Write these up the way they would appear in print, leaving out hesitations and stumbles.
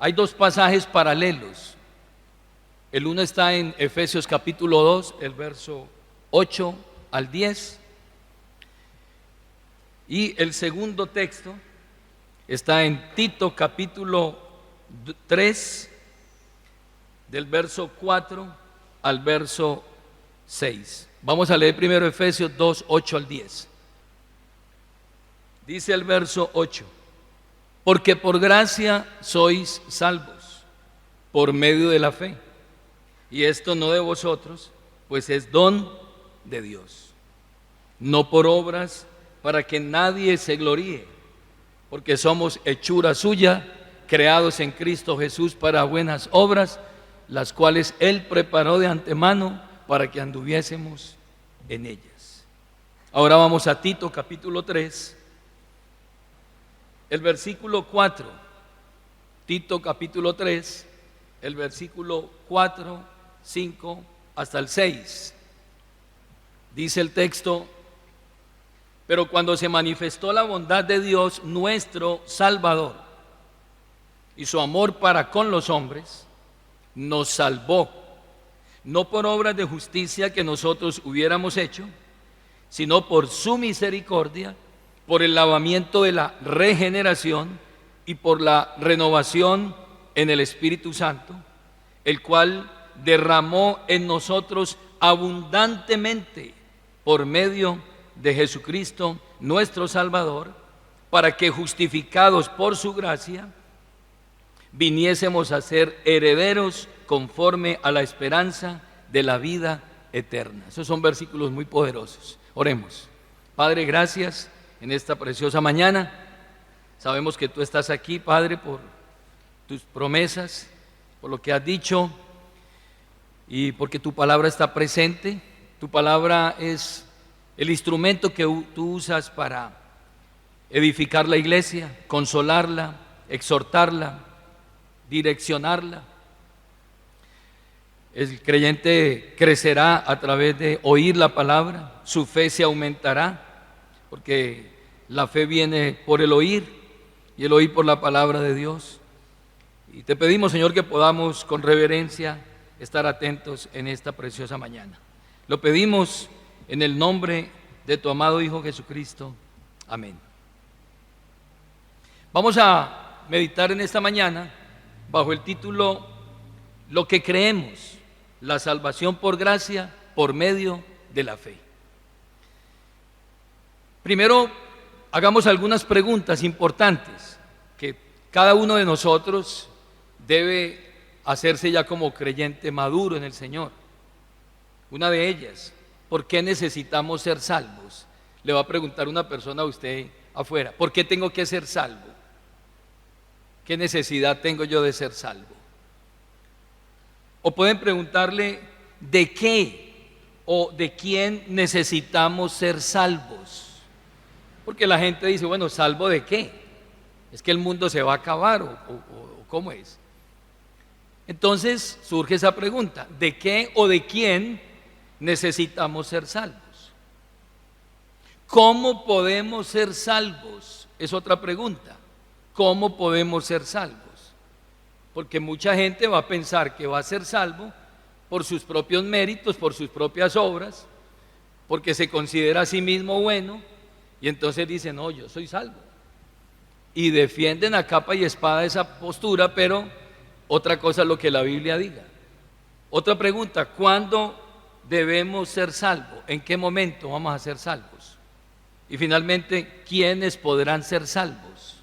Hay dos pasajes paralelos. El uno está en Efesios capítulo 2, el verso 8 al 10. Y el segundo texto está en Tito capítulo 3, del verso 4 al verso 6. Vamos a leer primero Efesios 2, 8 al 10. Dice el verso 8: porque por gracia sois salvos, por medio de la fe. Y esto no de vosotros, pues es don de Dios, no por obras, para que nadie se gloríe, porque somos hechura suya, creados en Cristo Jesús para buenas obras, las cuales Él preparó de antemano para que anduviésemos en ellas. Ahora vamos a Tito capítulo 3, el versículo 4. Tito capítulo 3, el versículo 4, 5 hasta el 6. Dice el texto: pero cuando se manifestó la bondad de Dios nuestro Salvador y su amor para con los hombres, nos salvó, no por obras de justicia que nosotros hubiéramos hecho, sino por su misericordia, por el lavamiento de la regeneración y por la renovación en el Espíritu Santo, el cual derramó en nosotros abundantemente por medio de Jesucristo nuestro Salvador, para que justificados por su gracia viniésemos a ser herederos conforme a la esperanza de la vida eterna. Esos son versículos muy poderosos. Oremos. Padre, gracias en esta preciosa mañana. Sabemos que tú estás aquí, Padre, por tus promesas, por lo que has dicho y porque tu palabra está presente. Tu palabra es el instrumento que tú usas para edificar la iglesia, consolarla, exhortarla, direccionarla. El creyente crecerá a través de oír la palabra, su fe se aumentará, porque la fe viene por el oír y el oír por la palabra de Dios. Y te pedimos, Señor, que podamos con reverencia estar atentos en esta preciosa mañana. Lo pedimos en el nombre de tu amado Hijo Jesucristo. Amén. Vamos a meditar en esta mañana bajo el título Lo que creemos, la salvación por gracia por medio de la fe. Primero, hagamos algunas preguntas importantes que cada uno de nosotros debe hacerse ya como creyente maduro en el Señor. Una de ellas: ¿por qué necesitamos ser salvos? Le va a preguntar una persona a usted afuera: ¿por qué tengo que ser salvo? ¿Qué necesidad tengo yo de ser salvo? O pueden preguntarle: ¿de qué o de quién necesitamos ser salvos? Porque la gente dice: bueno, ¿salvo de qué? ¿Es que el mundo se va a acabar o cómo es? Entonces surge esa pregunta: ¿de qué o de quién necesitamos ser salvos? ¿Cómo podemos ser salvos? Es otra pregunta. ¿Cómo podemos ser salvos? Porque mucha gente va a pensar que va a ser salvo por sus propios méritos, por sus propias obras, porque se considera a sí mismo bueno, y entonces dice: no, yo soy salvo. Y defienden a capa y espada esa postura, pero otra cosa es lo que la Biblia diga. Otra pregunta: ¿cuándo debemos ser salvos? ¿En qué momento vamos a ser salvos? Y finalmente, ¿quiénes podrán ser salvos?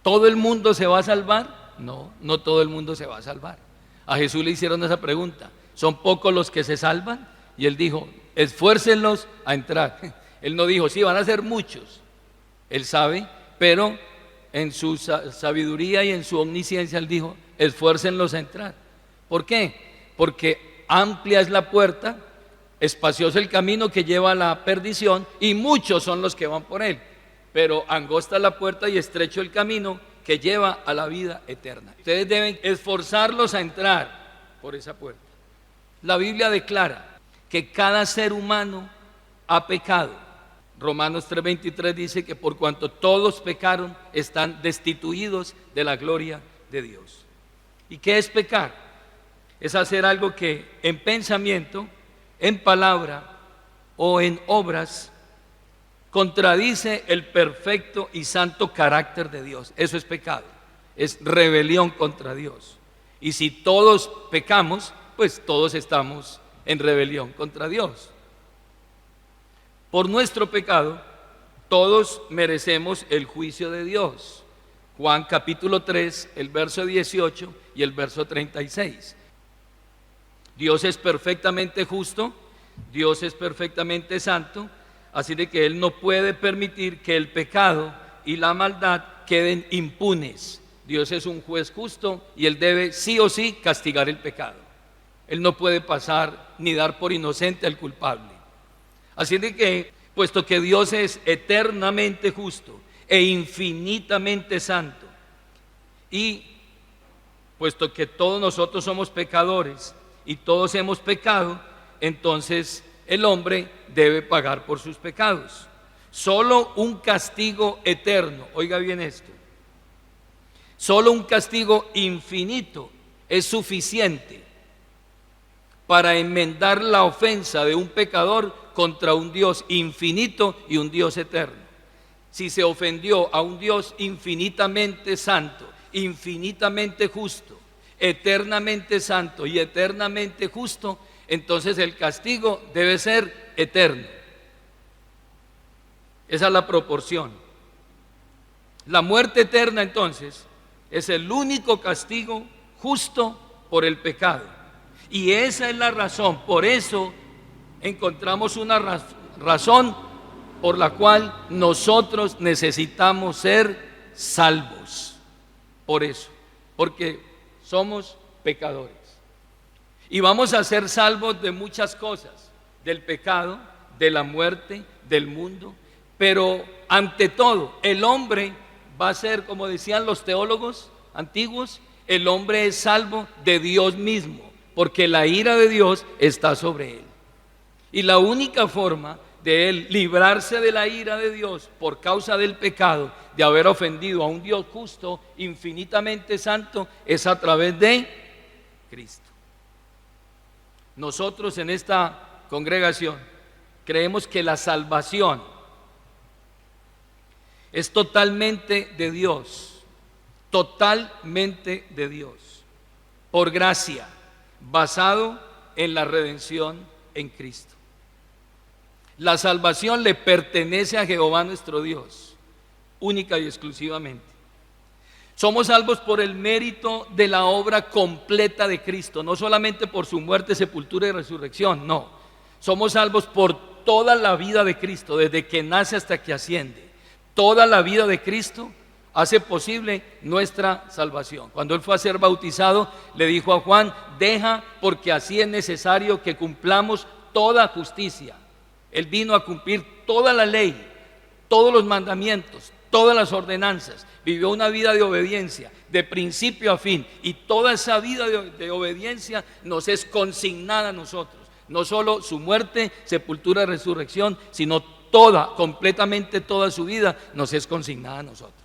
¿Todo el mundo se va a salvar? No, no todo el mundo se va a salvar. A Jesús le hicieron esa pregunta: ¿son pocos los que se salvan? Y él dijo: esfuércenlos a entrar. Él no dijo: sí, van a ser muchos. Él sabe, pero en su sabiduría y en su omnisciencia él dijo: esfuércenlos a entrar. ¿Por qué? Porque amplia es la puerta, espacioso el camino que lleva a la perdición, y muchos son los que van por él. Pero angosta la puerta y estrecho el camino que lleva a la vida eterna. Ustedes deben esforzarlos a entrar por esa puerta. La Biblia declara que cada ser humano ha pecado. Romanos 3:23 dice que por cuanto todos pecaron, están destituidos de la gloria de Dios. ¿Y qué es pecar? Es hacer algo que en pensamiento, en palabra o en obras contradice el perfecto y santo carácter de Dios. Eso es pecado, es rebelión contra Dios. Y si todos pecamos, pues todos estamos en rebelión contra Dios. Por nuestro pecado, todos merecemos el juicio de Dios. Juan capítulo 3, el verso 18 y el verso 36. Dios es perfectamente justo, Dios es perfectamente santo, así de que Él no puede permitir que el pecado y la maldad queden impunes. Dios es un juez justo y Él debe sí o sí castigar el pecado. Él no puede pasar ni dar por inocente al culpable. Así de que, puesto que Dios es eternamente justo e infinitamente santo, y puesto que todos nosotros somos pecadores y todos hemos pecado, entonces el hombre debe pagar por sus pecados. Solo un castigo eterno, oiga bien esto, solo un castigo infinito es suficiente para enmendar la ofensa de un pecador contra un Dios infinito y un Dios eterno. Si se ofendió a un Dios infinitamente santo, infinitamente justo, eternamente santo y eternamente justo, entonces el castigo debe ser eterno. Esa es la proporción. La muerte eterna entonces es el único castigo justo por el pecado. Y esa es la razón, por eso encontramos una razón por la cual nosotros necesitamos ser salvos. Por eso, porque somos pecadores. Y vamos a ser salvos de muchas cosas, del pecado, de la muerte, del mundo. Pero ante todo, el hombre va a ser, como decían los teólogos antiguos, el hombre es salvo de Dios mismo, porque la ira de Dios está sobre él. Y la única forma de él librarse de la ira de Dios por causa del pecado, de haber ofendido a un Dios justo, infinitamente santo, es a través de Cristo. Nosotros en esta congregación creemos que la salvación es totalmente de Dios, totalmente de Dios, por gracia, basado en la redención en Cristo. La salvación le pertenece a Jehová nuestro Dios, única y exclusivamente. Somos salvos por el mérito de la obra completa de Cristo, no solamente por su muerte, sepultura y resurrección, no. Somos salvos por toda la vida de Cristo, desde que nace hasta que asciende. Toda la vida de Cristo hace posible nuestra salvación. Cuando Él fue a ser bautizado, le dijo a Juan: deja, porque así es necesario que cumplamos toda justicia. Él vino a cumplir toda la ley, todos los mandamientos, todas las ordenanzas. Vivió una vida de obediencia, de principio a fin. Y toda esa vida de obediencia nos es consignada a nosotros. No solo su muerte, sepultura y resurrección, sino toda, completamente toda su vida nos es consignada a nosotros.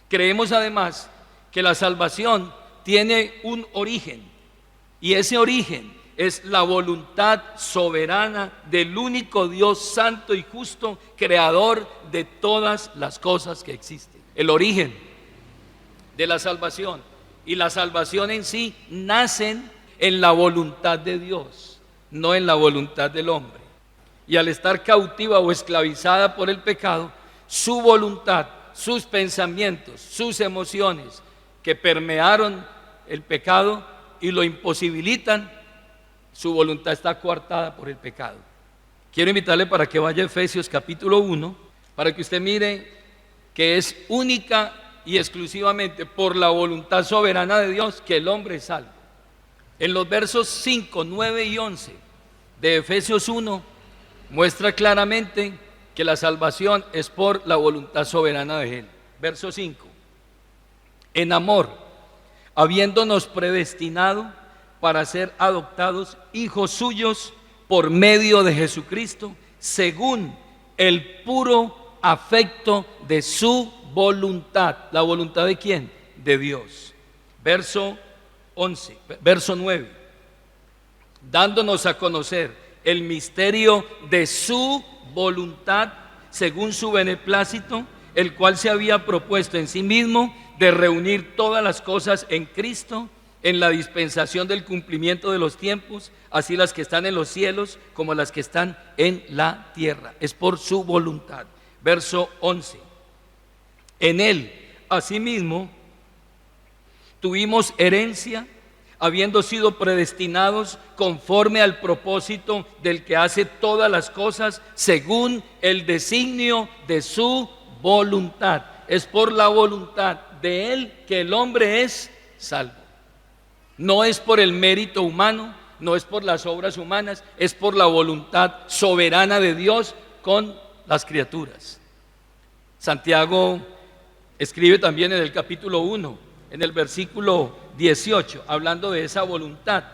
Creemos además que la salvación tiene un origen, y ese origen es la voluntad soberana del único Dios santo y justo, creador de todas las cosas que existen. El origen de la salvación y la salvación en sí nacen en la voluntad de Dios, no en la voluntad del hombre. Y al estar cautiva o esclavizada por el pecado, su voluntad, sus pensamientos, sus emociones que permearon el pecado y lo imposibilitan, su voluntad está coartada por el pecado. Quiero invitarle para que vaya a Efesios capítulo 1, para que usted mire que es única y exclusivamente por la voluntad soberana de Dios que el hombre es salvo. En los versos 5, 9 y 11 de Efesios 1 muestra claramente que la salvación es por la voluntad soberana de Él. Verso 5: en amor, habiéndonos predestinado para ser adoptados hijos suyos por medio de Jesucristo, según el puro afecto de su voluntad. ¿La voluntad de quién? De Dios. Verso 9. Dándonos a conocer el misterio de su voluntad según su beneplácito, el cual se había propuesto en sí mismo de reunir todas las cosas en Cristo, en la dispensación del cumplimiento de los tiempos, así las que están en los cielos como las que están en la tierra. Es por su voluntad. Verso 11. En él, asimismo, tuvimos herencia, habiendo sido predestinados conforme al propósito del que hace todas las cosas según el designio de su voluntad. Es por la voluntad de él que el hombre es salvo. No es por el mérito humano, no es por las obras humanas, es por la voluntad soberana de Dios con las criaturas. Santiago escribe también en el capítulo 1, en el versículo 18, hablando de esa voluntad.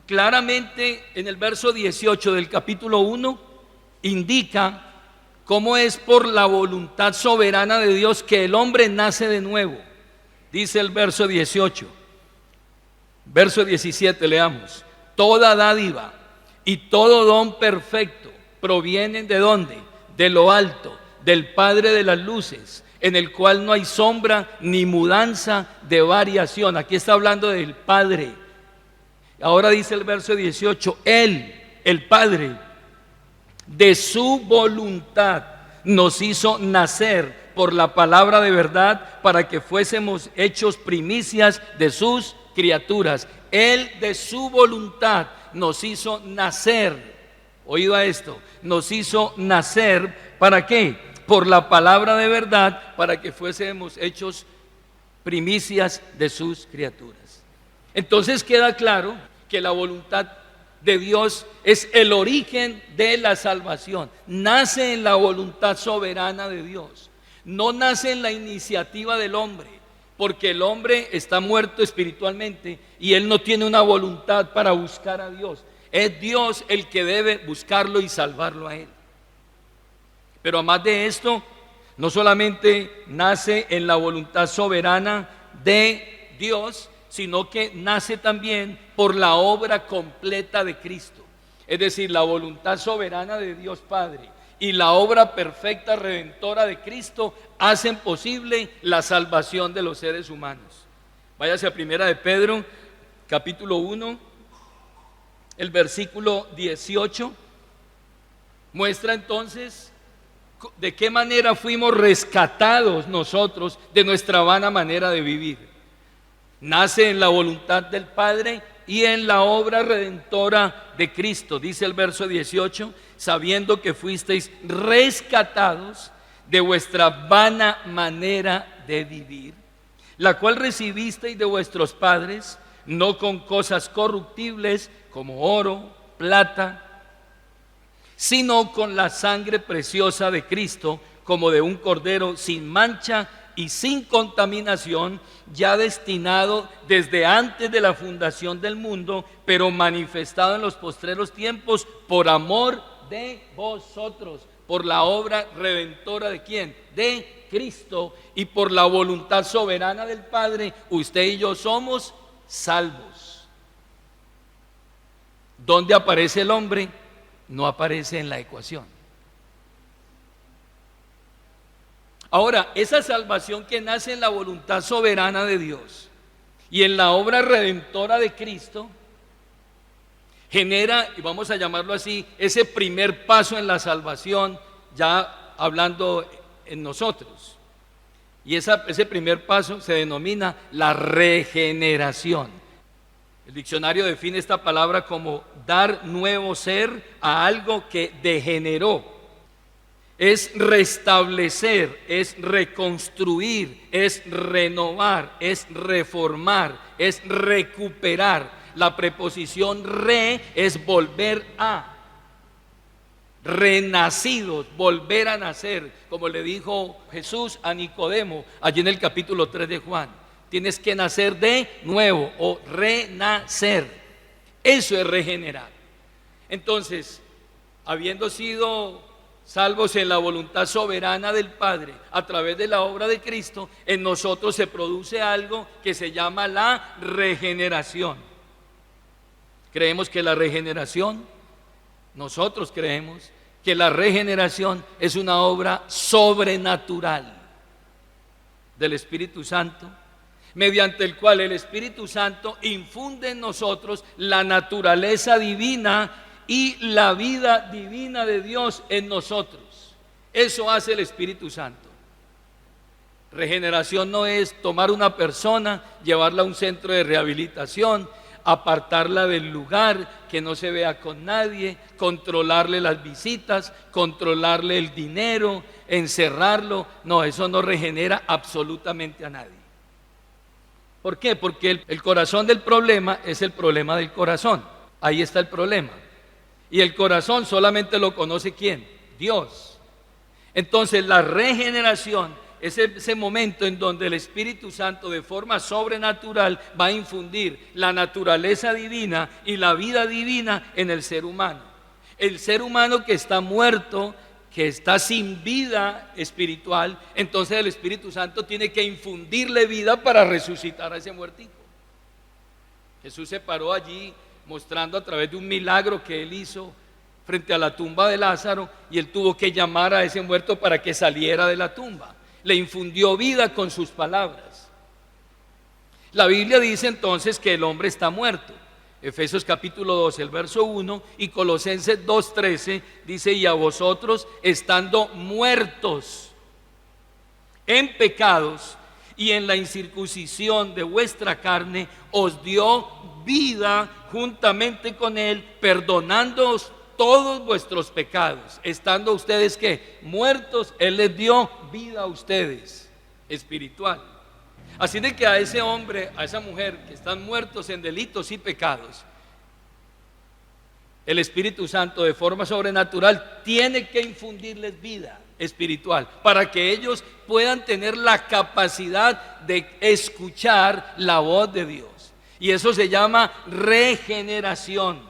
Claramente en el verso 18 del capítulo 1 indica cómo es por la voluntad soberana de Dios que el hombre nace de nuevo. Dice el verso 18. Verso 17, leamos. Toda dádiva y todo don perfecto provienen ¿de dónde? De lo alto, del Padre de las luces, en el cual no hay sombra ni mudanza de variación. Aquí está hablando del Padre. Ahora dice el verso 18, Él, el Padre, de su voluntad nos hizo nacer por la palabra de verdad para que fuésemos hechos primicias de sus criaturas. Él de su voluntad nos hizo nacer. Oído a esto, nos hizo nacer, ¿para qué? Por la palabra de verdad, para que fuésemos hechos primicias de sus criaturas. Entonces queda claro que la voluntad de Dios es el origen de la salvación. Nace en la voluntad soberana de Dios. No nace en la iniciativa del hombre, porque el hombre está muerto espiritualmente y él no tiene una voluntad para buscar a Dios. Es Dios el que debe buscarlo y salvarlo a él. Pero además de esto, no solamente nace en la voluntad soberana de Dios, sino que nace también por la obra completa de Cristo. Es decir, la voluntad soberana de Dios Padre y la obra perfecta redentora de Cristo hacen posible la salvación de los seres humanos. Váyase a Primera de Pedro, capítulo 1, el versículo 18. Muestra entonces de qué manera fuimos rescatados nosotros de nuestra vana manera de vivir. Nace en la voluntad del Padre y en la obra redentora de Cristo. Dice el verso 18, sabiendo que fuisteis rescatados de vuestra vana manera de vivir, la cual recibisteis de vuestros padres, no con cosas corruptibles como oro, plata, sino con la sangre preciosa de Cristo, como de un cordero sin mancha y sin contaminación, ya destinado desde antes de la fundación del mundo, pero manifestado en los postreros tiempos por amor de vosotros, por la obra redentora de ¿quién? De Cristo, y por la voluntad soberana del Padre, usted y yo somos salvos. ¿Dónde aparece el hombre? No aparece en la ecuación. Ahora, esa salvación que nace en la voluntad soberana de Dios y en la obra redentora de Cristo genera, y vamos a llamarlo así, ese primer paso en la salvación, ya hablando en nosotros. Y ese primer paso se denomina la regeneración. El diccionario define esta palabra como dar nuevo ser a algo que degeneró. Es restablecer, es reconstruir, es renovar, es reformar, es recuperar. La preposición re es volver a. Renacidos, volver a nacer, como le dijo Jesús a Nicodemo allí en el capítulo 3 de Juan. Tienes que nacer de nuevo o renacer. Eso es regenerar. Entonces, habiendo sido salvos en la voluntad soberana del Padre, a través de la obra de Cristo, en nosotros se produce algo que se llama la regeneración. Creemos que la regeneración, nosotros creemos que la regeneración es una obra sobrenatural del Espíritu Santo, mediante el cual el Espíritu Santo infunde en nosotros la naturaleza divina y la vida divina de Dios en nosotros. Eso hace el Espíritu Santo. Regeneración no es tomar una persona, llevarla a un centro de rehabilitación, apartarla del lugar, que no se vea con nadie, controlarle las visitas, controlarle el dinero, encerrarlo. No, eso no regenera absolutamente a nadie. ¿Por qué? Porque el corazón del problema es el problema del corazón. Ahí está el problema. Y el corazón solamente lo conoce ¿quién? Dios. Entonces la regeneración es ese momento en donde el Espíritu Santo de forma sobrenatural va a infundir la naturaleza divina y la vida divina en el ser humano. El ser humano que está muerto, que está sin vida espiritual, entonces el Espíritu Santo tiene que infundirle vida para resucitar a ese muertico. Jesús se paró allí mostrando a través de un milagro que él hizo frente a la tumba de Lázaro, y él tuvo que llamar a ese muerto para que saliera de la tumba. Le infundió vida con sus palabras. La Biblia dice entonces que el hombre está muerto. Efesios capítulo 2, el verso 1, y Colosenses 2:13 dice: y a vosotros, estando muertos en pecados y en la incircuncisión de vuestra carne, os dio vida juntamente con él, perdonándoos todos vuestros pecados. Estando ustedes ¿qué? Muertos, él les dio vida a ustedes, espiritual. Así de que a ese hombre, a esa mujer que están muertos en delitos y pecados, el Espíritu Santo de forma sobrenatural tiene que infundirles vida espiritual para que ellos puedan tener la capacidad de escuchar la voz de Dios. Y eso se llama regeneración.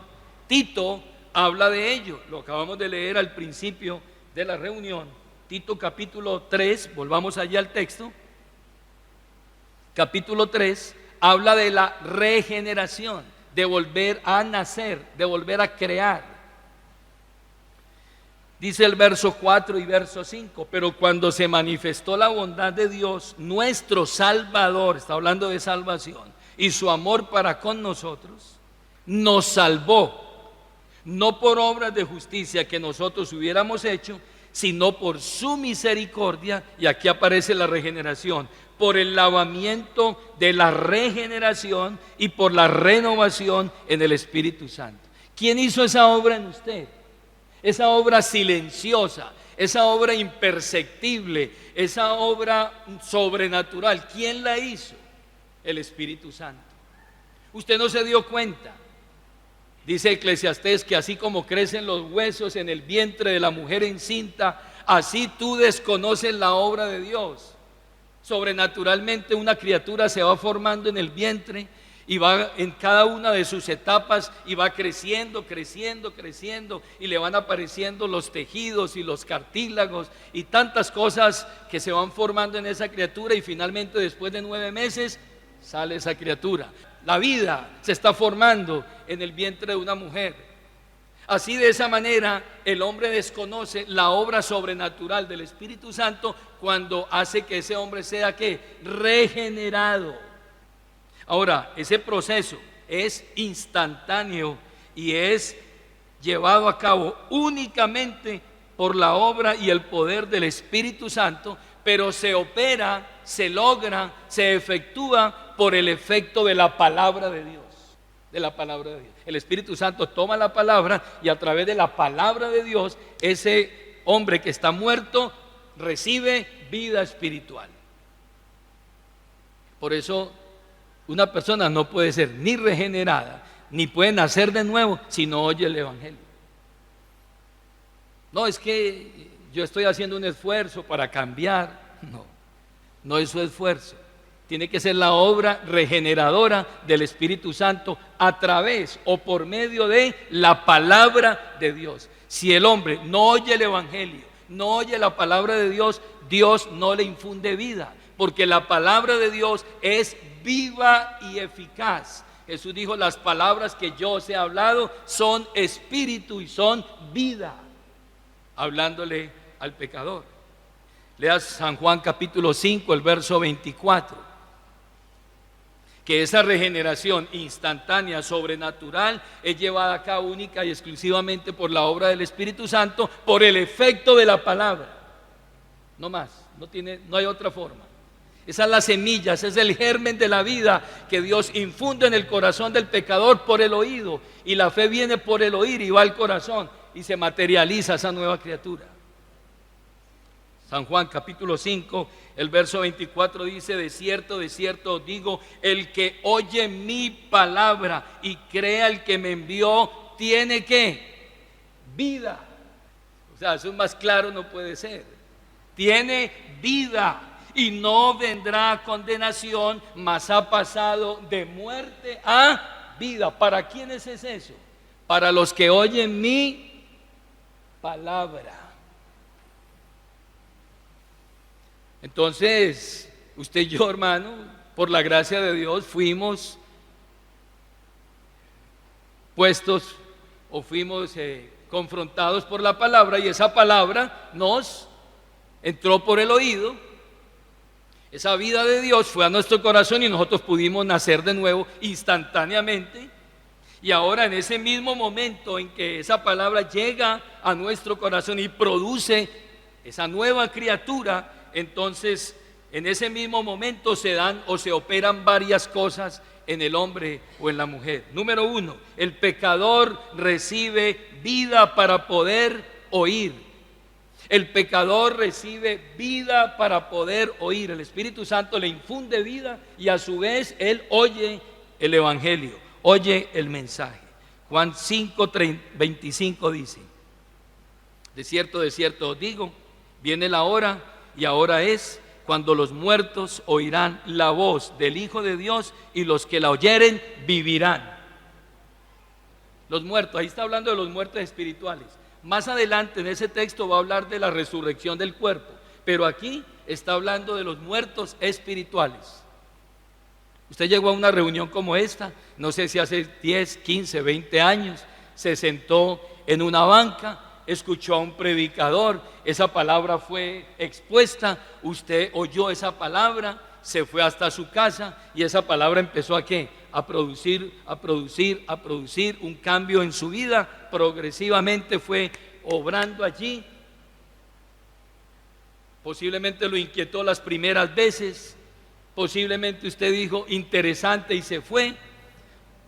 Tito habla de ello, lo acabamos de leer al principio de la reunión. Tito capítulo 3, volvamos allá al texto. Capítulo 3 habla de la regeneración, de volver a nacer, de volver a crear. Dice el verso 4 y verso 5: pero cuando se manifestó la bondad de Dios, nuestro Salvador, está hablando de salvación, y su amor para con nosotros, nos salvó, no por obras de justicia que nosotros hubiéramos hecho, sino por su misericordia. Y aquí aparece la regeneración, por el lavamiento de la regeneración y por la renovación en el Espíritu Santo. ¿Quién hizo esa obra en usted? Esa obra silenciosa, esa obra imperceptible, esa obra sobrenatural. ¿Quién la hizo? El Espíritu Santo. Usted no se dio cuenta. Dice Eclesiastés que así como crecen los huesos en el vientre de la mujer encinta, así tú desconoces la obra de Dios. Sobrenaturalmente una criatura se va formando en el vientre y va en cada una de sus etapas y va creciendo, creciendo, creciendo, y le van apareciendo los tejidos y los cartílagos y tantas cosas que se van formando en esa criatura, y finalmente después de 9 meses sale esa criatura. La vida se está formando en el vientre de una mujer. Así, de esa manera, el hombre desconoce la obra sobrenatural del Espíritu Santo cuando hace que ese hombre sea ¿qué? Regenerado. Ahora, ese proceso es instantáneo y es llevado a cabo únicamente por la obra y el poder del Espíritu Santo, pero se opera, se logra, se efectúa por el efecto de la palabra de Dios. De la palabra de Dios. El Espíritu Santo toma la palabra y a través de la palabra de Dios, ese hombre que está muerto recibe vida espiritual. Por eso una persona no puede ser ni regenerada, ni puede nacer de nuevo si no oye el Evangelio. No, es que yo estoy haciendo un esfuerzo para cambiar. No es su esfuerzo. Tiene que ser la obra regeneradora del Espíritu Santo a través o por medio de la palabra de Dios. Si el hombre no oye el evangelio, no oye la palabra de Dios, Dios no le infunde vida, porque la palabra de Dios es viva y eficaz. Jesús dijo: las palabras que yo os he hablado son espíritu y son vida, hablándole al pecador. Lea San Juan capítulo 5, el verso 24. Que esa regeneración instantánea, sobrenatural, es llevada a cabo única y exclusivamente por la obra del Espíritu Santo, por el efecto de la palabra. No más, no hay otra forma. Esa es la semilla, ese es el germen de la vida que Dios infunde en el corazón del pecador por el oído. Y la fe viene por el oír y va al corazón y se materializa esa nueva criatura. San Juan capítulo 5, el verso 24 dice: de cierto os digo, el que oye mi palabra y crea el que me envió, tiene ¿qué? Vida. O sea, eso más claro no puede ser. Tiene vida y no vendrá a condenación, mas ha pasado de muerte a vida. ¿Para quiénes es eso? Para los que oyen mi palabra. Entonces, usted y yo, hermano, por la gracia de Dios, fuimos puestos o fuimos confrontados por la palabra, y esa palabra nos entró por el oído. Esa vida de Dios fue a nuestro corazón y nosotros pudimos nacer de nuevo instantáneamente. Y ahora, en ese mismo momento en que esa palabra llega a nuestro corazón y produce esa nueva criatura, entonces en ese mismo momento se dan o se operan varias cosas en el hombre o en la mujer. Número 1, el pecador recibe vida para poder oír. El pecador recibe vida para poder oír. El Espíritu Santo le infunde vida y a su vez él oye el evangelio, oye el mensaje. Juan 5, 25 dice: de cierto os digo, viene la hora, y ahora es, cuando los muertos oirán la voz del Hijo de Dios, y los que la oyeren vivirán. Los muertos, ahí está hablando de los muertos espirituales. Más adelante en ese texto va a hablar de la resurrección del cuerpo, pero aquí está hablando de los muertos espirituales. Usted llegó a una reunión como esta, no sé si hace 10, 15, 20 años, se sentó en una banca, escuchó a un predicador, esa palabra fue expuesta, usted oyó esa palabra, se fue hasta su casa y esa palabra empezó ¿a qué? A producir un cambio en su vida, progresivamente fue obrando allí. Posiblemente lo inquietó las primeras veces, posiblemente usted dijo interesante y se fue,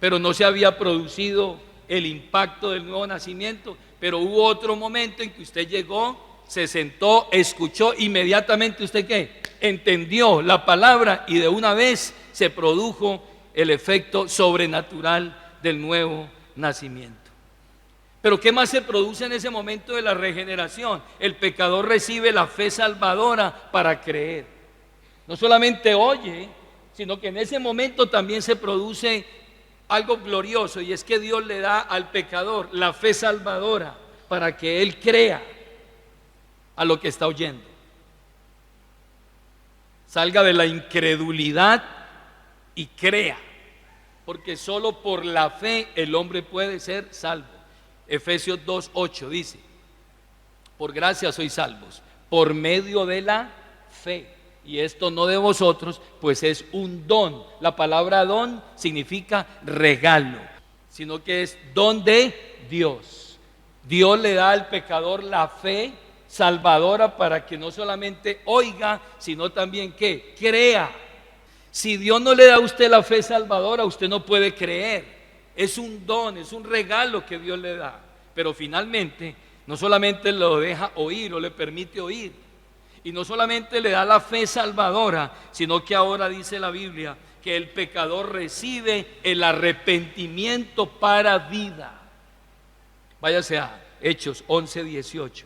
pero no se había producido el impacto del nuevo nacimiento. Pero hubo otro momento en que usted llegó, se sentó, escuchó, inmediatamente usted ¿qué? Entendió la palabra y de una vez se produjo el efecto sobrenatural del nuevo nacimiento. Pero ¿qué más se produce en ese momento de la regeneración? El pecador recibe la fe salvadora para creer. No solamente oye, sino que en ese momento también se produce algo glorioso, y es que Dios le da al pecador la fe salvadora para que él crea a lo que está oyendo. Salga de la incredulidad y crea, porque solo por la fe el hombre puede ser salvo. Efesios 2:8 dice: por gracia sois salvos, por medio de la fe. Y esto no de vosotros, pues es un don. La palabra don significa regalo, sino que es don de Dios. Dios le da al pecador la fe salvadora para que no solamente oiga, sino también que crea. Si Dios no le da a usted la fe salvadora, usted no puede creer. Es un don, es un regalo que Dios le da. Pero finalmente no solamente lo deja oír o le permite oír, y no solamente le da la fe salvadora, sino que ahora dice la Biblia que el pecador recibe el arrepentimiento para vida. Váyase a Hechos 11:18.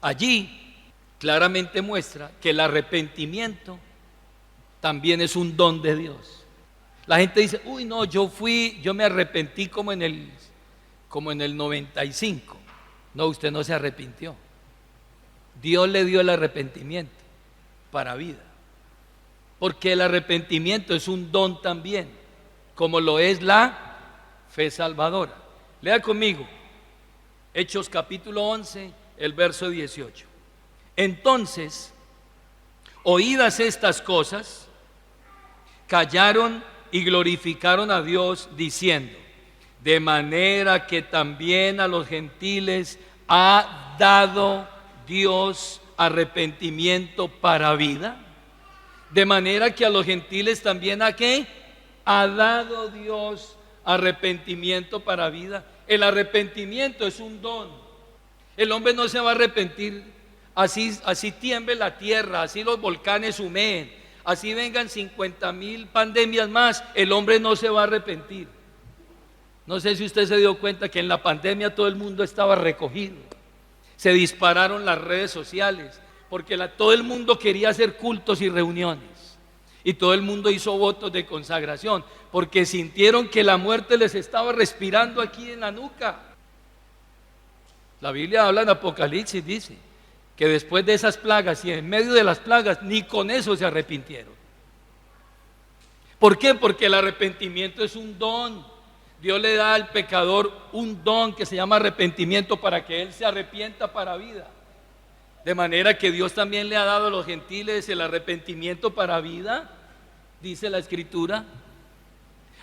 Allí claramente muestra que el arrepentimiento también es un don de Dios. La gente dice: uy, no, yo me arrepentí como en el 95. No, usted no se arrepintió. Dios le dio el arrepentimiento para vida. Porque el arrepentimiento es un don también, como lo es la fe salvadora. Lea conmigo Hechos capítulo 11, el verso 18. Entonces, oídas estas cosas, callaron y glorificaron a Dios diciendo: de manera que también a los gentiles ha dado Dios arrepentimiento para vida. De manera que a los gentiles también ¿a qué? Ha dado Dios arrepentimiento para vida. El arrepentimiento es un don. El hombre no se va a arrepentir así tiemble la tierra, así los volcanes humeen, así vengan 50,000 pandemias más, el hombre no se va a arrepentir. No sé si usted se dio cuenta que en la pandemia todo el mundo estaba recogido. Se dispararon las redes sociales porque todo el mundo quería hacer cultos y reuniones. Y todo el mundo hizo votos de consagración porque sintieron que la muerte les estaba respirando aquí en la nuca. La Biblia habla en Apocalipsis, dice que después de esas plagas y en medio de las plagas, ni con eso se arrepintieron. ¿Por qué? Porque el arrepentimiento es un don. Dios le da al pecador un don que se llama arrepentimiento para que él se arrepienta para vida. De manera que Dios también le ha dado a los gentiles el arrepentimiento para vida, dice la Escritura.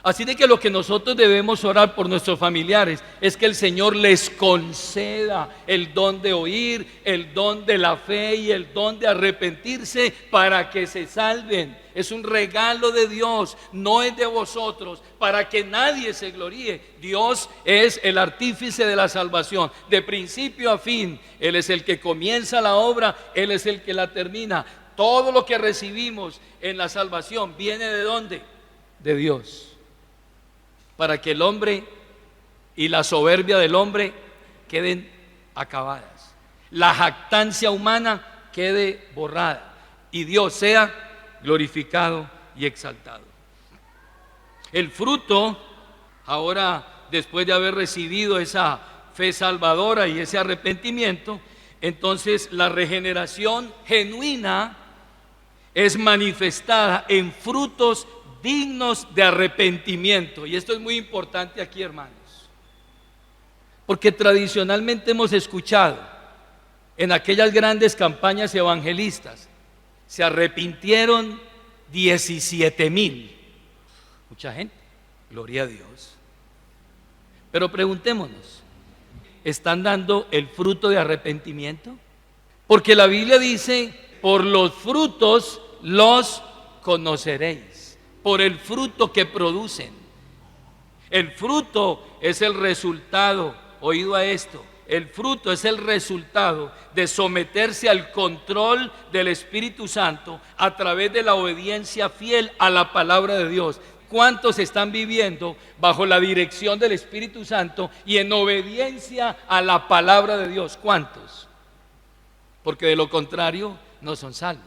Así de que lo que nosotros debemos orar por nuestros familiares es que el Señor les conceda el don de oír, el don de la fe y el don de arrepentirse para que se salven. Es un regalo de Dios, no es de vosotros, para que nadie se gloríe. Dios es el artífice de la salvación, de principio a fin. Él es el que comienza la obra, Él es el que la termina. Todo lo que recibimos en la salvación viene ¿de dónde? De Dios. Para que el hombre y la soberbia del hombre queden acabadas, la jactancia humana quede borrada y Dios sea glorificado y exaltado. El fruto, ahora después de haber recibido esa fe salvadora y ese arrepentimiento, entonces la regeneración genuina es manifestada en frutos dignos de arrepentimiento. Y esto es muy importante aquí, hermanos, porque tradicionalmente hemos escuchado en aquellas grandes campañas evangelistas: se arrepintieron 17,000. Mucha gente, gloria a Dios. Pero preguntémonos, ¿están dando el fruto de arrepentimiento? Porque la Biblia dice: por los frutos los conoceréis. Por el fruto que producen. El fruto es el resultado, oído a esto, el fruto es el resultado de someterse al control del Espíritu Santo a través de la obediencia fiel a la palabra de Dios. ¿Cuántos están viviendo bajo la dirección del Espíritu Santo y en obediencia a la palabra de Dios? ¿Cuántos? Porque de lo contrario no son salvos.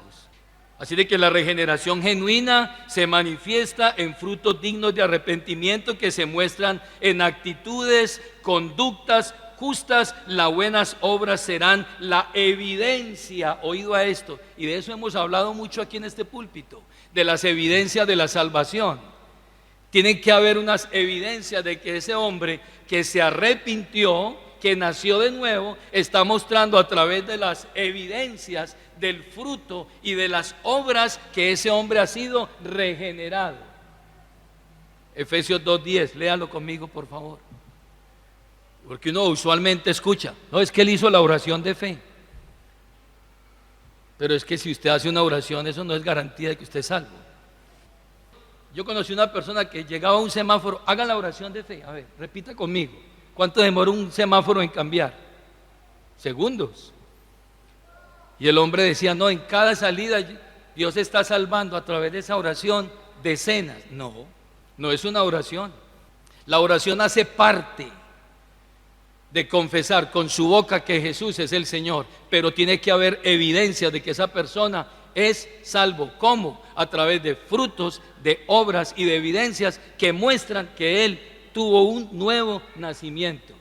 Así de que la regeneración genuina se manifiesta en frutos dignos de arrepentimiento que se muestran en actitudes, conductas justas. Las buenas obras serán la evidencia, oído a esto, y de eso hemos hablado mucho aquí en este púlpito, de las evidencias de la salvación. Tienen que haber unas evidencias de que ese hombre que se arrepintió, que nació de nuevo, está mostrando a través de las evidencias del fruto y de las obras que ese hombre ha sido regenerado. Efesios 2:10, léalo conmigo por favor. Porque uno usualmente escucha: no, es que él hizo la oración de fe. Pero es que si usted hace una oración, eso no es garantía de que usted es salvo. Yo conocí una persona que llegaba a un semáforo: hagan la oración de fe. A ver, repita conmigo. ¿Cuánto demora un semáforo en cambiar? Segundos. Y el hombre decía: no, en cada salida Dios está salvando a través de esa oración decenas. No, no es una oración. La oración hace parte de confesar con su boca que Jesús es el Señor, pero tiene que haber evidencia de que esa persona es salvo. ¿Cómo? A través de frutos, de obras y de evidencias que muestran que Él tuvo un nuevo nacimiento.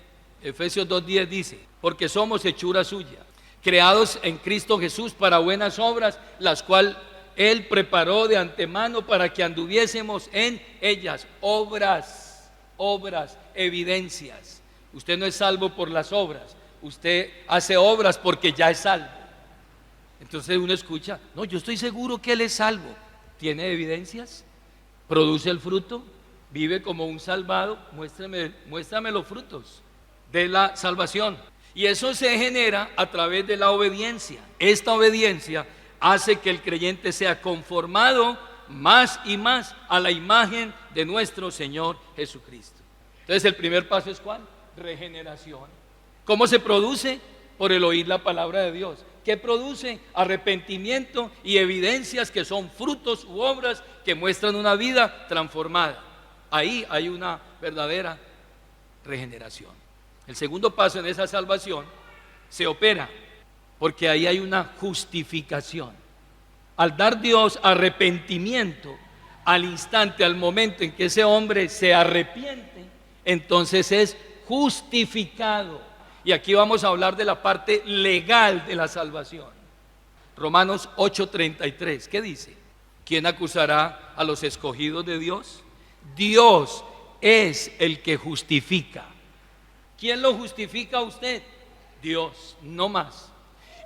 Efesios 2:10 dice: porque somos hechura suya, creados en Cristo Jesús para buenas obras, las cuales Él preparó de antemano para que anduviésemos en ellas. Obras, evidencias. Usted no es salvo por las obras, usted hace obras porque ya es salvo. Entonces uno escucha, no, yo estoy seguro que Él es salvo. ¿Tiene evidencias? ¿Produce el fruto? ¿Vive como un salvado? Muéstrame los frutos de la salvación. Y eso se genera a través de la obediencia. Esta obediencia hace que el creyente sea conformado más y más a la imagen de nuestro Señor Jesucristo. Entonces el primer paso es ¿cuál? Regeneración. ¿Cómo se produce? Por el oír la palabra de Dios. ¿Qué produce? Arrepentimiento y evidencias que son frutos u obras que muestran una vida transformada. Ahí hay una verdadera regeneración. El segundo paso en esa salvación se opera porque ahí hay una justificación. Al dar Dios arrepentimiento, al instante, al momento en que ese hombre se arrepiente, entonces es justificado. Y aquí vamos a hablar de la parte legal de la salvación. Romanos 8:33, ¿qué dice? ¿Quién acusará a los escogidos de Dios? Dios es el que justifica. ¿Quién lo justifica a usted? Dios, no más.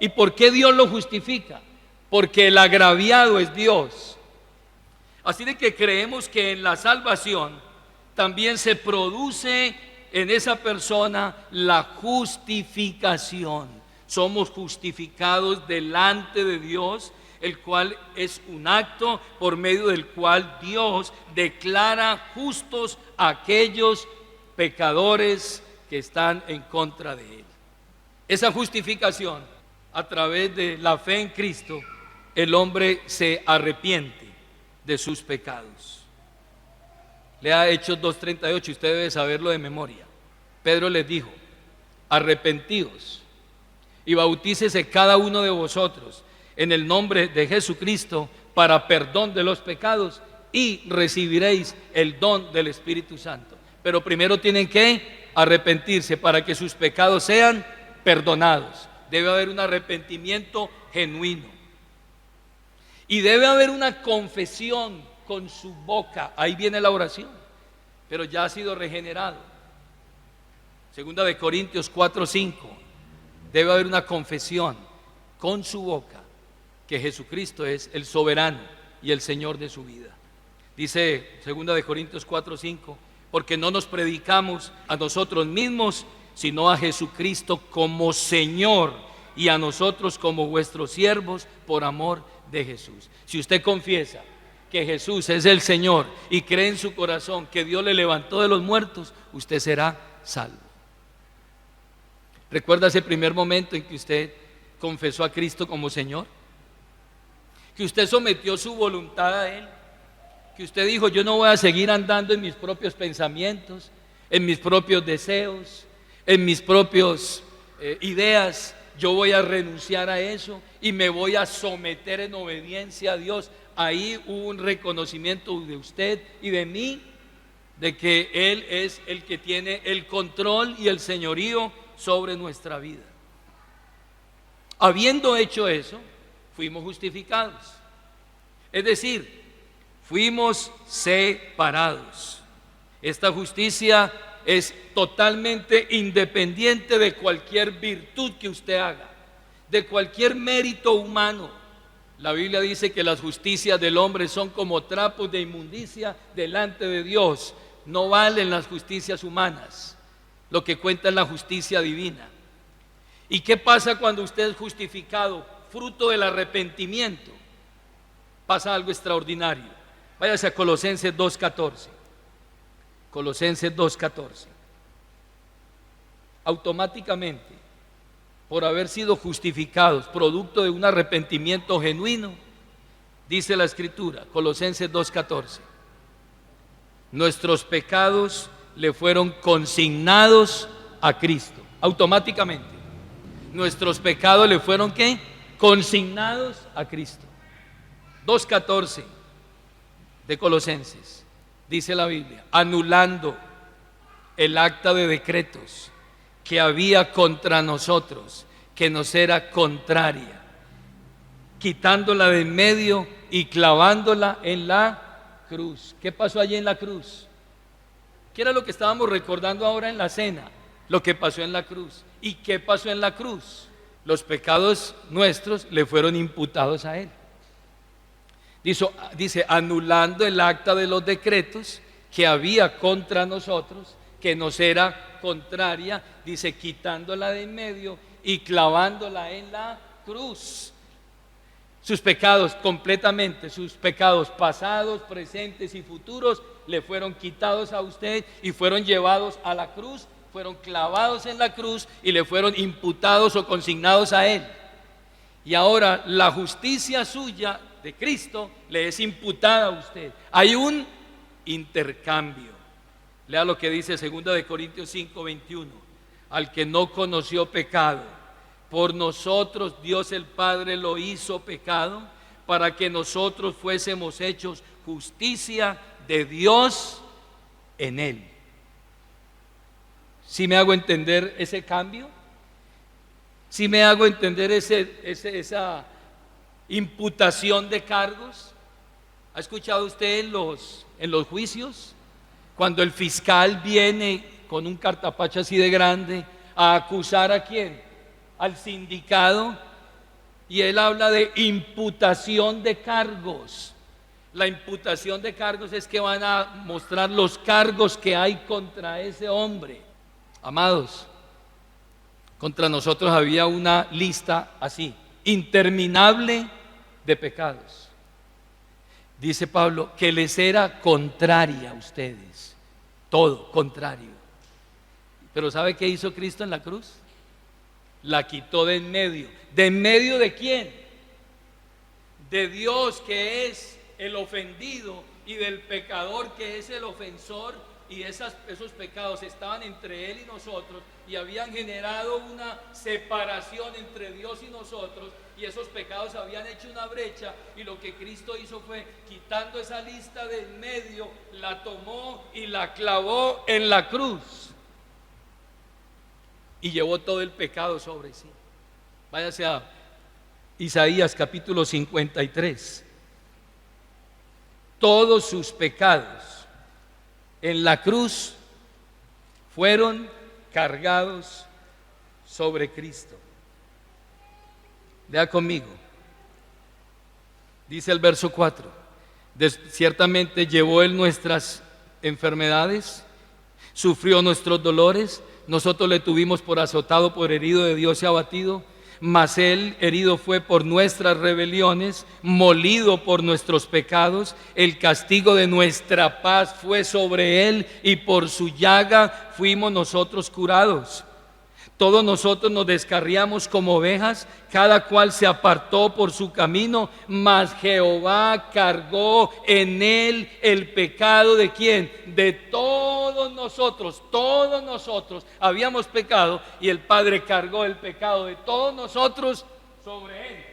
¿Y por qué Dios lo justifica? Porque el agraviado es Dios. Así de que creemos que en la salvación también se produce en esa persona la justificación. Somos justificados delante de Dios, el cual es un acto por medio del cual Dios declara justos a aquellos pecadores que están en contra de Él. Esa justificación, a través de la fe en Cristo, el hombre se arrepiente de sus pecados. Lea Hechos 2:38, usted debe saberlo de memoria. Pedro les dijo: arrepentíos y bautícese cada uno de vosotros en el nombre de Jesucristo para perdón de los pecados y recibiréis el don del Espíritu Santo. Pero primero tienen que arrepentirse para que sus pecados sean perdonados. Debe haber un arrepentimiento genuino y debe haber una confesión con su boca. Ahí viene la oración, pero ya ha sido regenerado. Segunda de Corintios 4:5, debe haber una confesión con su boca que Jesucristo es el soberano y el Señor de su vida. Dice segunda de Corintios 4:5, porque no nos predicamos a nosotros mismos, sino a Jesucristo como Señor y a nosotros como vuestros siervos por amor de Jesús. Si usted confiesa que Jesús es el Señor y cree en su corazón que Dios le levantó de los muertos, usted será salvo. ¿Recuerda ese primer momento en que usted confesó a Cristo como Señor? Que usted sometió su voluntad a Él, que usted dijo: yo no voy a seguir andando en mis propios pensamientos, en mis propios deseos, en mis propias ideas. Yo voy a renunciar a eso y me voy a someter en obediencia a Dios. Ahí hubo un reconocimiento de usted y de mí de que Él es el que tiene el control y el señorío sobre nuestra vida. Habiendo hecho eso, fuimos justificados. Es decir, fuimos separados. Esta justicia es totalmente independiente de cualquier virtud que usted haga, de cualquier mérito humano. La Biblia dice que las justicias del hombre son como trapos de inmundicia delante de Dios. No valen las justicias humanas. Lo que cuenta es la justicia divina. ¿Y qué pasa cuando usted es justificado? Fruto del arrepentimiento. Pasa algo extraordinario. Váyase a Colosenses 2:14. Colosenses 2:14. Automáticamente, por haber sido justificados, producto de un arrepentimiento genuino, dice la Escritura, Colosenses 2:14, nuestros pecados le fueron consignados a Cristo. Automáticamente, nuestros pecados le fueron ¿qué? Consignados a Cristo. 2:14 de Colosenses, dice la Biblia, anulando el acta de decretos que había contra nosotros, que nos era contraria, quitándola de en medio y clavándola en la cruz. ¿Qué pasó allí en la cruz? ¿Qué era lo que estábamos recordando ahora en la cena? Lo que pasó en la cruz. ¿Y qué pasó en la cruz? Los pecados nuestros le fueron imputados a Él. Dice, anulando el acta de los decretos que había contra nosotros, que nos era contraria, dice, quitándola de en medio y clavándola en la cruz. Sus pecados completamente, sus pecados pasados, presentes y futuros, le fueron quitados a usted y fueron llevados a la cruz, fueron clavados en la cruz y le fueron imputados o consignados a Él. Y ahora la justicia suya de Cristo le es imputada a usted. Hay un intercambio. Lea lo que dice 2 Corintios 5:21. Al que no conoció pecado, por nosotros Dios el Padre lo hizo pecado, para que nosotros fuésemos hechos justicia de Dios en Él. ¿Sí me hago entender ese cambio? ¿Sí me hago entender esa imputación de cargos? ¿Ha escuchado usted en los juicios? Cuando el fiscal viene con un cartapacho así de grande a acusar ¿a quién? Al sindicado, y él habla de imputación de cargos. La imputación de cargos es que van a mostrar los cargos que hay contra ese hombre. Amados, contra nosotros había una lista así, interminable de pecados. Dice Pablo que les era contraria a ustedes, todo contrario. Pero ¿sabe qué hizo Cristo en la cruz? La quitó de en medio. ¿De en medio de quién? De Dios, que es el ofendido, y del pecador, que es el ofensor. Y esos pecados estaban entre Él y nosotros, y habían generado una separación entre Dios y nosotros, y esos pecados habían hecho una brecha, y lo que Cristo hizo fue, quitando esa lista de en medio, la tomó y la clavó en la cruz, y llevó todo el pecado sobre sí. Váyase a Isaías capítulo 53. Todos sus pecados en la cruz fueron cargados sobre Cristo. Vea conmigo. Dice el verso 4. Ciertamente llevó Él nuestras enfermedades, sufrió nuestros dolores, nosotros le tuvimos por azotado, por herido de Dios y abatido. Mas Él herido fue por nuestras rebeliones, molido por nuestros pecados. El castigo de nuestra paz fue sobre Él, y por su llaga fuimos nosotros curados. Todos nosotros nos descarriamos como ovejas, cada cual se apartó por su camino, mas Jehová cargó en Él el pecado ¿de quién? De todos nosotros. Todos nosotros habíamos pecado, y el Padre cargó el pecado de todos nosotros sobre Él.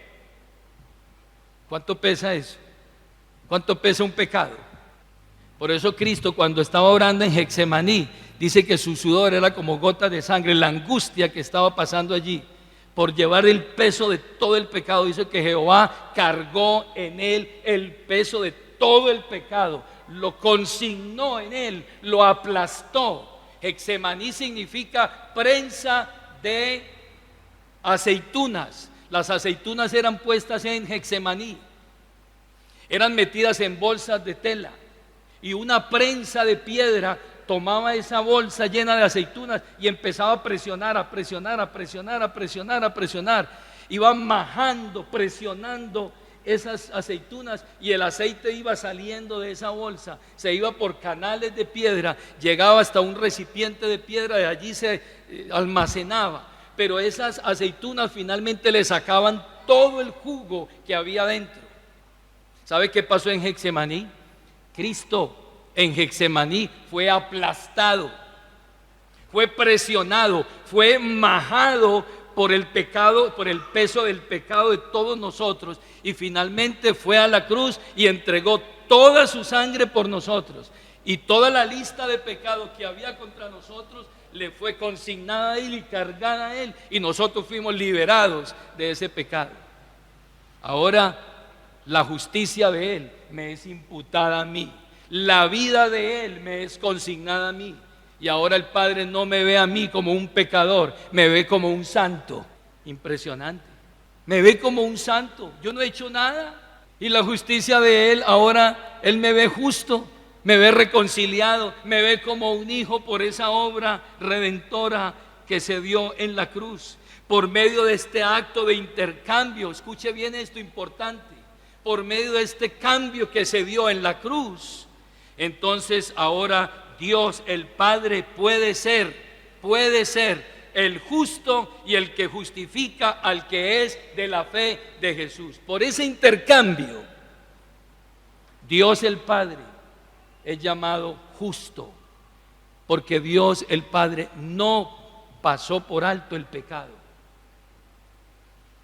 ¿Cuánto pesa eso? ¿Cuánto pesa un pecado? Por eso Cristo, cuando estaba orando en Getsemaní, dice que su sudor era como gotas de sangre. La angustia que estaba pasando allí por llevar el peso de todo el pecado, dice que Jehová cargó en Él el peso de todo el pecado, lo consignó en Él, lo aplastó. Getsemaní significa prensa de aceitunas. Las aceitunas eran puestas en Getsemaní, eran metidas en bolsas de tela, y una prensa de piedra tomaba esa bolsa llena de aceitunas y empezaba a presionar, a presionar, a presionar, a presionar, a presionar. Iba majando, presionando esas aceitunas, y el aceite iba saliendo de esa bolsa, se iba por canales de piedra, llegaba hasta un recipiente de piedra, de allí se almacenaba. Pero esas aceitunas finalmente le sacaban todo el jugo que había dentro. ¿Sabe qué pasó en Getsemaní? Cristo en Getsemaní fue aplastado, fue presionado, fue majado por el pecado, por el peso del pecado de todos nosotros, y finalmente fue a la cruz y entregó toda su sangre por nosotros, y toda la lista de pecados que había contra nosotros le fue consignada a Él y cargada a Él, y nosotros fuimos liberados de ese pecado. Ahora la justicia de Él me es imputada a mí, la vida de Él me es consignada a mí, y ahora el Padre no me ve a mí como un pecador, me ve como un santo. Impresionante. Me ve como un santo, yo no he hecho nada, y la justicia de Él, ahora Él me ve justo, me ve reconciliado, me ve como un hijo por esa obra redentora que se dio en la cruz. Por medio de este acto de intercambio, escuche bien esto importante, por medio de este cambio que se dio en la cruz, entonces ahora Dios el Padre puede ser el justo y el que justifica al que es de la fe de Jesús. Por ese intercambio, Dios el Padre es llamado justo, porque Dios el Padre no pasó por alto el pecado,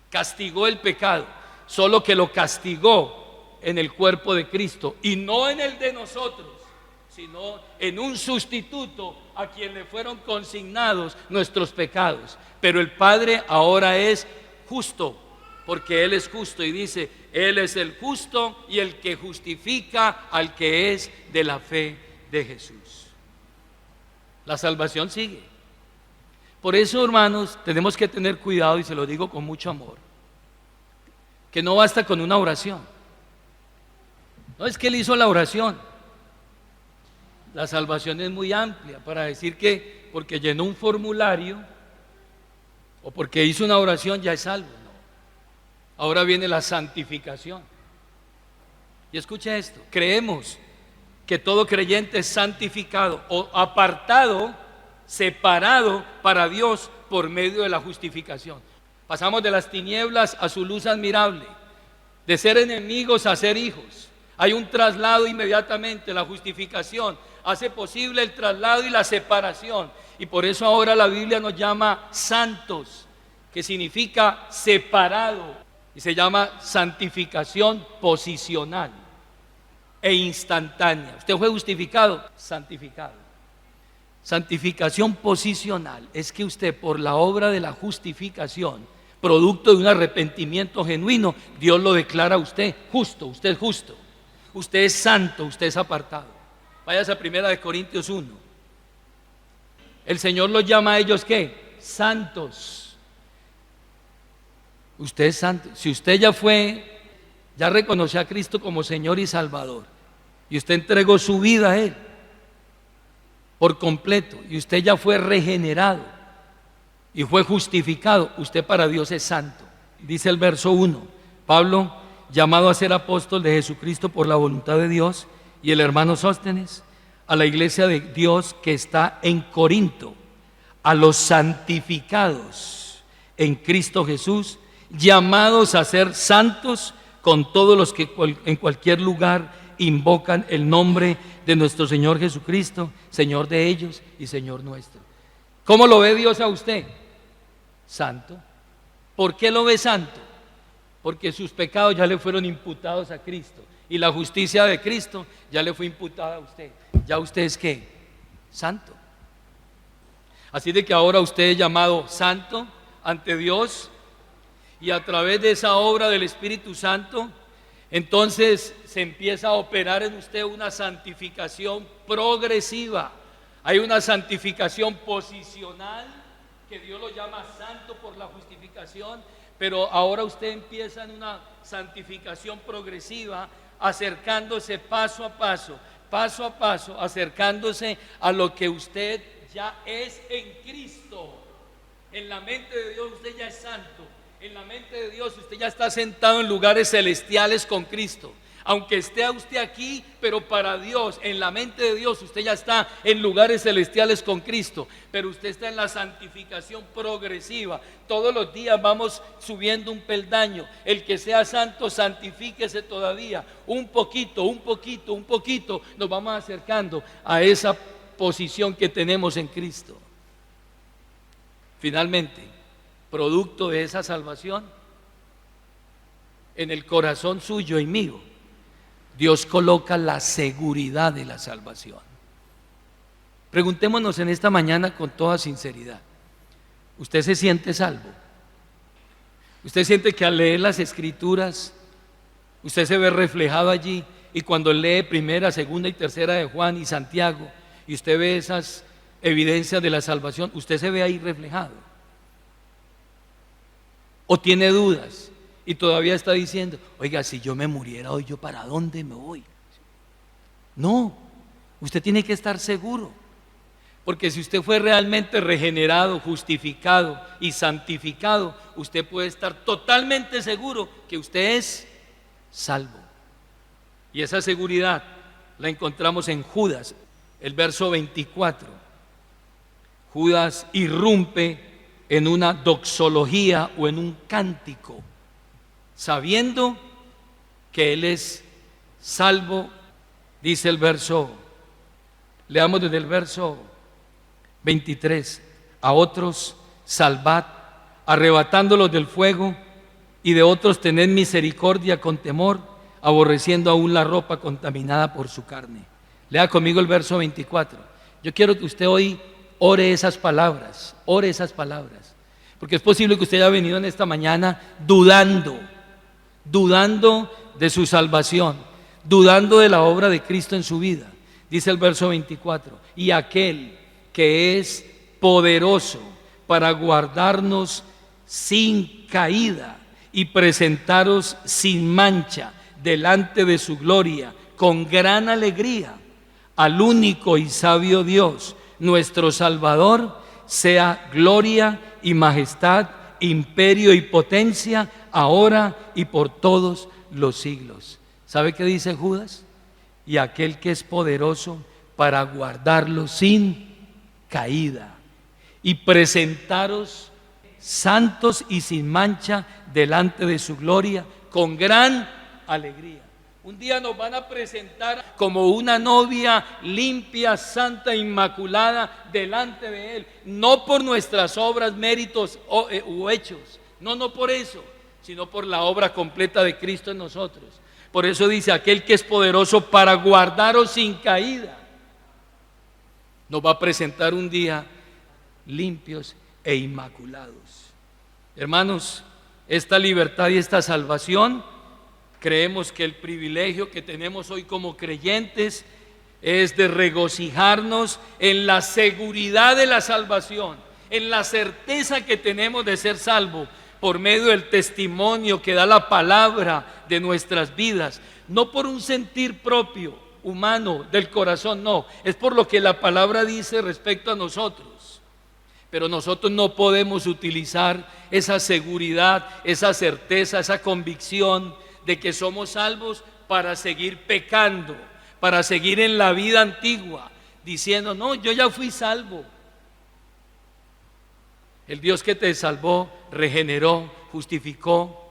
castigó el pecado, solo que lo castigó en el cuerpo de Cristo y no en el de nosotros, sino en un sustituto a quien le fueron consignados nuestros pecados. Pero el Padre ahora es justo, porque Él es justo, y dice, Él es el justo y el que justifica al que es de la fe de Jesús. La salvación sigue. Por eso, hermanos, tenemos que tener cuidado, y se lo digo con mucho amor, que no basta con una oración. No es que Él hizo la oración. La salvación es muy amplia para decir que porque llenó un formulario o porque hizo una oración ya es salvo. No. Ahora viene la santificación. Y escucha esto, creemos que todo creyente es santificado o apartado, separado para Dios por medio de la justificación. Pasamos de las tinieblas a su luz admirable, de ser enemigos a ser hijos. Hay un traslado inmediatamente. La justificación hace posible el traslado y la separación, y por eso ahora la Biblia nos llama santos, que significa separado, y se llama santificación posicional e instantánea. Usted fue justificado, santificado. Santificación posicional es que usted, por la obra de la justificación, producto de un arrepentimiento genuino, Dios lo declara a usted justo, usted es justo, usted es santo, usted es apartado. Vayas a 1 Corintios 1. El Señor los llama a ellos, ¿qué? Santos. Usted es santo. Si usted ya reconoció a Cristo como Señor y Salvador, y usted entregó su vida a Él por completo, y usted ya fue regenerado y fue justificado, usted para Dios es santo. Dice el verso 1, Pablo, llamado a ser apóstol de Jesucristo por la voluntad de Dios, y el hermano Sóstenes, a la iglesia de Dios que está en Corinto, a los santificados en Cristo Jesús, llamados a ser santos con todos los que en cualquier lugar invocan el nombre de nuestro Señor Jesucristo, Señor de ellos y Señor nuestro. ¿Cómo lo ve Dios a usted? Santo. ¿Por qué lo ve santo? Porque sus pecados ya le fueron imputados a Cristo, y la justicia de Cristo ya le fue imputada a usted. ¿Ya usted es qué? Santo. Así de que ahora usted es llamado santo ante Dios, y a través de esa obra del Espíritu Santo, entonces se empieza a operar en usted una santificación progresiva. Hay una santificación posicional, que Dios lo llama santo por la justificación, pero ahora usted empieza en una santificación progresiva, acercándose paso a paso, acercándose a lo que usted ya es en Cristo. En la mente de Dios usted ya es santo. En la mente de Dios usted ya está sentado en lugares celestiales con Cristo. Aunque esté usted aquí, pero para Dios, en la mente de Dios, usted ya está en lugares celestiales con Cristo. Pero usted está en la santificación progresiva. Todos los días vamos subiendo un peldaño. El que sea santo, santifíquese todavía. Un poquito, nos vamos acercando a esa posición que tenemos en Cristo. Finalmente, producto de esa salvación, en el corazón suyo y mío, Dios coloca la seguridad de la salvación. Preguntémonos en esta mañana con toda sinceridad, ¿usted se siente salvo? ¿Usted siente que al leer las Escrituras usted se ve reflejado allí? Y cuando lee primera, segunda y tercera de Juan y Santiago, y usted ve esas evidencias de la salvación, ¿usted se ve ahí reflejado? ¿O tiene dudas y todavía está diciendo, oiga, si yo me muriera hoy, ¿yo para dónde me voy? No, usted tiene que estar seguro, porque si usted fue realmente regenerado, justificado y santificado, usted puede estar totalmente seguro que usted es salvo. Y esa seguridad la encontramos en Judas, el verso 24. Judas irrumpe en una doxología o en un cántico, sabiendo que él es salvo. Dice el verso, leamos desde el verso 23, a otros salvad, arrebatándolos del fuego, y de otros tened misericordia con temor, aborreciendo aún la ropa contaminada por su carne. Lea conmigo el verso 24. Yo quiero que usted hoy ore esas palabras, porque es posible que usted haya venido en esta mañana dudando de su salvación, dudando de la obra de Cristo en su vida. Dice el verso 24, y aquel que es poderoso para guardarnos sin caída y presentaros sin mancha delante de su gloria con gran alegría, al único y sabio Dios, nuestro Salvador, sea gloria y majestad, imperio y potencia, ahora y por todos los siglos. ¿Sabe qué dice Judas? Y aquel que es poderoso para guardarlo sin caída y presentaros santos y sin mancha delante de su gloria con gran alegría. Un día nos van a presentar como una novia limpia, santa, inmaculada delante de Él, no por nuestras obras, méritos u hechos, no por eso, sino por la obra completa de Cristo en nosotros. Por eso dice, aquel que es poderoso para guardaros sin caída, nos va a presentar un día limpios e inmaculados. Hermanos, esta libertad y esta salvación, creemos que el privilegio que tenemos hoy como creyentes es de regocijarnos en la seguridad de la salvación, en la certeza que tenemos de ser salvos por medio del testimonio que da la palabra de nuestras vidas, no por un sentir propio, humano, del corazón, no, es por lo que la palabra dice respecto a nosotros. Pero nosotros no podemos utilizar esa seguridad, esa certeza, esa convicción de que somos salvos para seguir pecando, para seguir en la vida antigua, diciendo, no, yo ya fui salvo. El Dios que te salvó, regeneró, justificó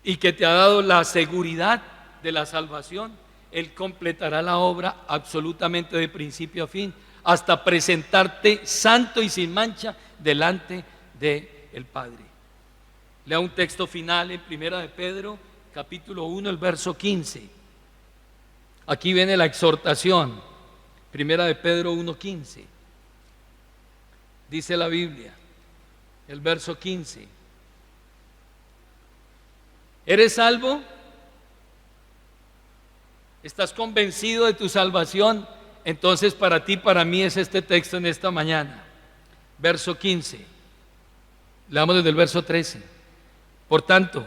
y que te ha dado la seguridad de la salvación, Él completará la obra absolutamente de principio a fin, hasta presentarte santo y sin mancha delante del Padre. Lea un texto final en Primera de Pedro, capítulo 1, el verso 15. Aquí viene la exhortación. Primera de Pedro 1:15. Dice la Biblia, el verso 15. ¿Eres salvo? ¿Estás convencido de tu salvación? Entonces para ti, para mí es este texto en esta mañana. Verso 15. Leamos desde el verso 13. Por tanto,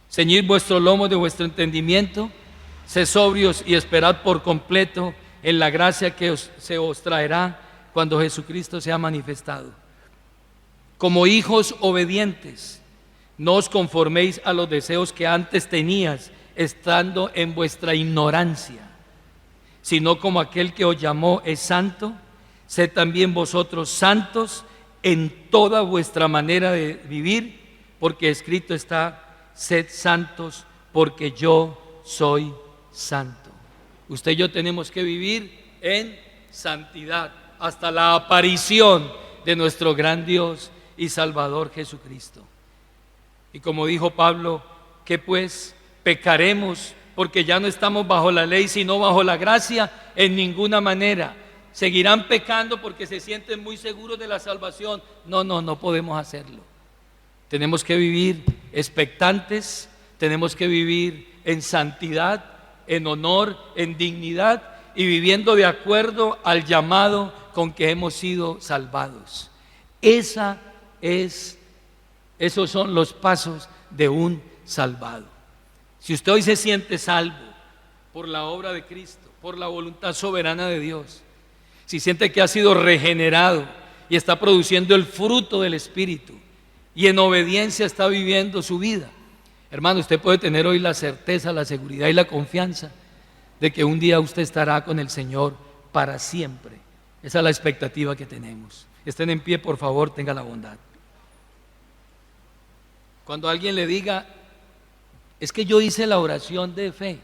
ceñid vuestro lomo de vuestro entendimiento, sed sobrios y esperad por completo en la gracia que se os traerá cuando Jesucristo sea manifestado. Como hijos obedientes, no os conforméis a los deseos que antes tenías, estando en vuestra ignorancia, sino como aquel que os llamó es santo, sed también vosotros santos en toda vuestra manera de vivir, porque escrito está, sed santos, porque yo soy santo. Usted y yo tenemos que vivir en santidad hasta la aparición de nuestro gran Dios y Salvador Jesucristo. Y como dijo Pablo, ¿qué pues? ¿Pecaremos porque ya no estamos bajo la ley sino bajo la gracia? En ninguna manera. seguirán pecando porque se sienten muy seguros de la salvación. No, no podemos hacerlo. Tenemos que vivir expectantes, tenemos que vivir en santidad, en honor, en dignidad y viviendo de acuerdo al llamado con que hemos sido salvados. Esos son los pasos de un salvado. Si usted hoy se siente salvo por la obra de Cristo, por la voluntad soberana de Dios, si siente que ha sido regenerado y está produciendo el fruto del Espíritu y en obediencia está viviendo su vida, hermano, usted puede tener hoy la certeza, la seguridad y la confianza de que un día usted estará con el Señor para siempre. Esa es la expectativa que tenemos. Estén en pie, por favor, tenga la bondad. Cuando alguien le diga, es que yo hice la oración de fe,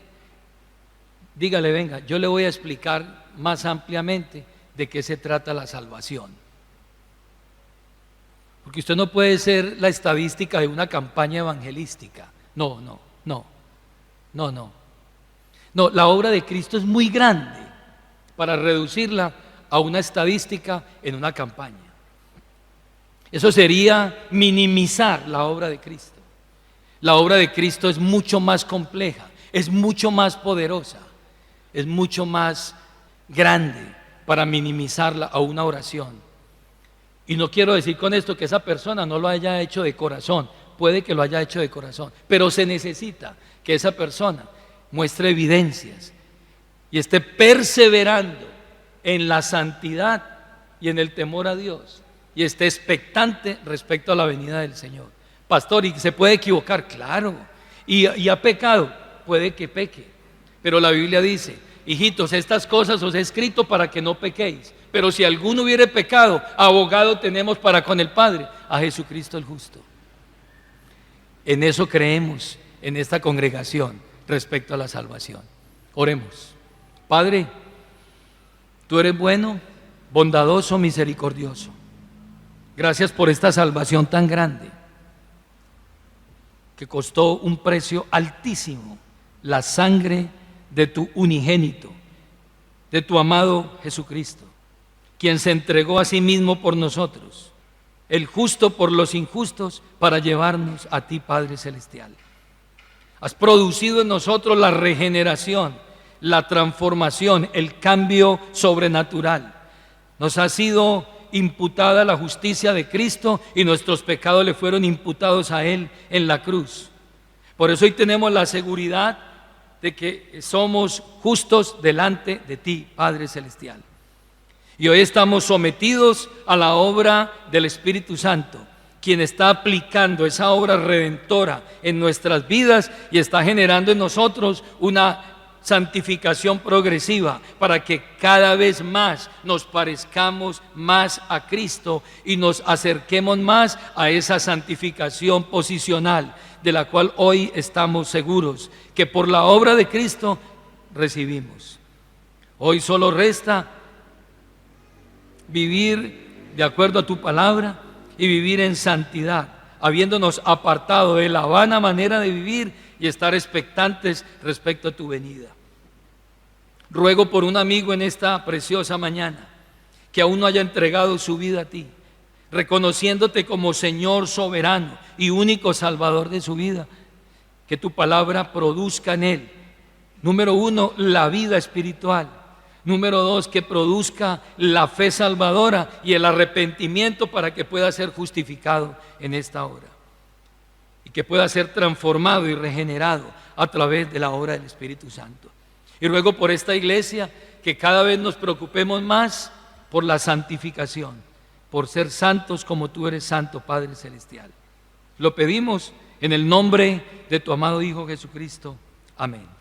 dígale, venga, yo le voy a explicar más ampliamente de qué se trata la salvación. Porque usted no puede ser la estadística de una campaña evangelística. No, la obra de Cristo es muy grande para reducirla a una estadística en una campaña. Eso sería minimizar la obra de Cristo. La obra de Cristo es mucho más compleja, es mucho más poderosa, es mucho más grande para minimizarla a una oración. Y no quiero decir con esto que esa persona no lo haya hecho de corazón, puede que lo haya hecho de corazón, pero se necesita que esa persona muestre evidencias y esté perseverando en la santidad y en el temor a Dios y esté expectante respecto a la venida del Señor. Pastor, ¿y se puede equivocar? Claro. ¿Y ha pecado? Puede que peque, pero la Biblia dice, hijitos, estas cosas os he escrito para que no pequéis, pero si alguno hubiere pecado, abogado tenemos para con el Padre, a Jesucristo el justo. En eso creemos en esta congregación respecto a la salvación. Oremos. Padre, tú eres bueno, bondadoso, misericordioso. Gracias por esta salvación tan grande que costó un precio altísimo, la sangre de tu unigénito, de tu amado Jesucristo, quien se entregó a sí mismo por nosotros, el justo por los injustos, para llevarnos a ti, Padre Celestial. Has producido en nosotros la regeneración, la transformación, el cambio sobrenatural. Nos ha sido imputada la justicia de Cristo y nuestros pecados le fueron imputados a Él en la cruz. Por eso hoy tenemos la seguridad de que somos justos delante de ti, Padre Celestial. Y hoy estamos sometidos a la obra del Espíritu Santo, quien está aplicando esa obra redentora en nuestras vidas y está generando en nosotros una santificación progresiva para que cada vez más nos parezcamos más a Cristo y nos acerquemos más a esa santificación posicional de la cual hoy estamos seguros que por la obra de Cristo recibimos. Hoy solo resta vivir de acuerdo a tu palabra y vivir en santidad, habiéndonos apartado de la vana manera de vivir y estar expectantes respecto a tu venida. Ruego por un amigo en esta preciosa mañana que aún no haya entregado su vida a ti, reconociéndote como Señor soberano y único Salvador de su vida, que tu palabra produzca en él, número uno, la vida espiritual, número dos, que produzca la fe salvadora y el arrepentimiento para que pueda ser justificado en esta hora y que pueda ser transformado y regenerado a través de la obra del Espíritu Santo. Y ruego por esta iglesia que cada vez nos preocupemos más por la santificación, por ser santos como tú eres santo, Padre Celestial. Lo pedimos en el nombre de tu amado Hijo Jesucristo. Amén.